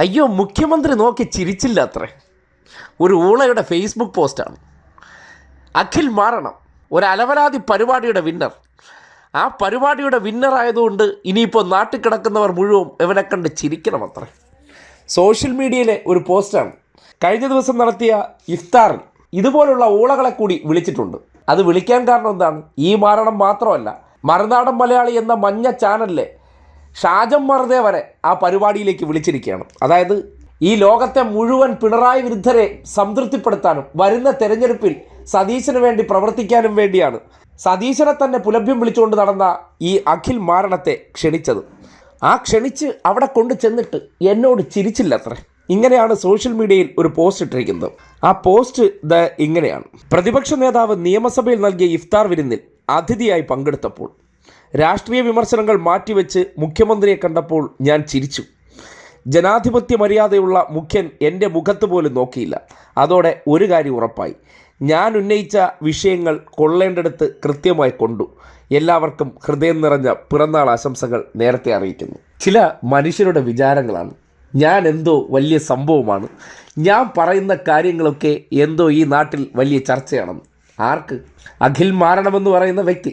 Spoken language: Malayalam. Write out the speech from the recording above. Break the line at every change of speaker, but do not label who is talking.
അയ്യോ, മുഖ്യമന്ത്രി നോക്കി ചിരിച്ചില്ല അത്രേ. ഒരു ഊളയുടെ ഫേസ്ബുക്ക് പോസ്റ്റാണ്. അഖിൽ മാറണം, ഒരു അലവലാതി പരിപാടിയുടെ വിന്നർ. ആ പരിപാടിയുടെ വിന്നർ ആയതുകൊണ്ട് ഇനിയിപ്പോൾ നാട്ടിൽ കിടക്കുന്നവർ മുഴുവൻ ഇവനെ കണ്ട് ചിരിക്കണം അത്രേ. സോഷ്യൽ മീഡിയയിലെ ഒരു പോസ്റ്റാണ്. കഴിഞ്ഞ ദിവസം നടത്തിയ ഇഫ്താറിൽ ഇതുപോലുള്ള ഊളകളെ കൂടി വിളിച്ചിട്ടുണ്ട്. അത് വിളിക്കാൻ കാരണം എന്താണ്? ഈ മാരണം മാത്രമല്ല, മറുനാടൻ മലയാളി എന്ന മഞ്ഞ ചാനലിലെ ഷാജം മറുതെ വരെ ആ പരിപാടിയിലേക്ക് വിളിച്ചിരിക്കുകയാണ്. അതായത് ഈ ലോകത്തെ മുഴുവൻ പിണറായി വിരുദ്ധരെ സംതൃപ്തിപ്പെടുത്താനും വരുന്ന തെരഞ്ഞെടുപ്പിൽ സതീശന് വേണ്ടി പ്രവർത്തിക്കാനും വേണ്ടിയാണ് സതീശനെ തന്നെ പുലഭ്യം വിളിച്ചുകൊണ്ട് നടന്ന ഈ അഖിൽ മാരണത്തെ ക്ഷണിച്ചത്. ആ ക്ഷണിച്ച് അവിടെ കൊണ്ട് ചെന്നിട്ട് എന്നോട് ചിരിച്ചില്ല അത്രേ. ഇങ്ങനെയാണ് സോഷ്യൽ മീഡിയയിൽ ഒരു പോസ്റ്റ് ഇട്ടിരിക്കുന്നത്. ആ പോസ്റ്റ് ഇങ്ങനെയാണ്: പ്രതിപക്ഷ നേതാവ് നിയമസഭയിൽ നൽകിയ ഇഫ്താർ വിരുന്നിൽ അതിഥിയായി പങ്കെടുത്തപ്പോൾ രാഷ്ട്രീയ വിമർശനങ്ങൾ മാറ്റിവെച്ച് മുഖ്യമന്ത്രിയെ കണ്ടപ്പോൾ ഞാൻ ചിരിച്ചു. ജനാധിപത്യ മര്യാദയുള്ള മുഖ്യൻ എൻ്റെ മുഖത്ത് പോലും നോക്കിയില്ല. അതോടെ ഒരു കാര്യം ഉറപ്പായി, ഞാൻ ഉന്നയിച്ച വിഷയങ്ങൾ കൊള്ളേണ്ടടുത്ത് കൃത്യമായി കൊണ്ടു. എല്ലാവർക്കും ഹൃദയം നിറഞ്ഞ പിറന്നാൾ ആശംസകൾ നേരത്തെ അറിയിക്കുന്നു. ചില മനുഷ്യരുടെ വിചാരങ്ങളാണ് ഞാൻ എന്തോ വലിയ സംഭവമാണ്, ഞാൻ പറയുന്ന കാര്യങ്ങളൊക്കെ എന്തോ ഈ നാട്ടിൽ വലിയ ചർച്ചയാണെന്ന്. ആർക്ക്? അഖിൽ മാറണമെന്ന് പറയുന്ന വ്യക്തി.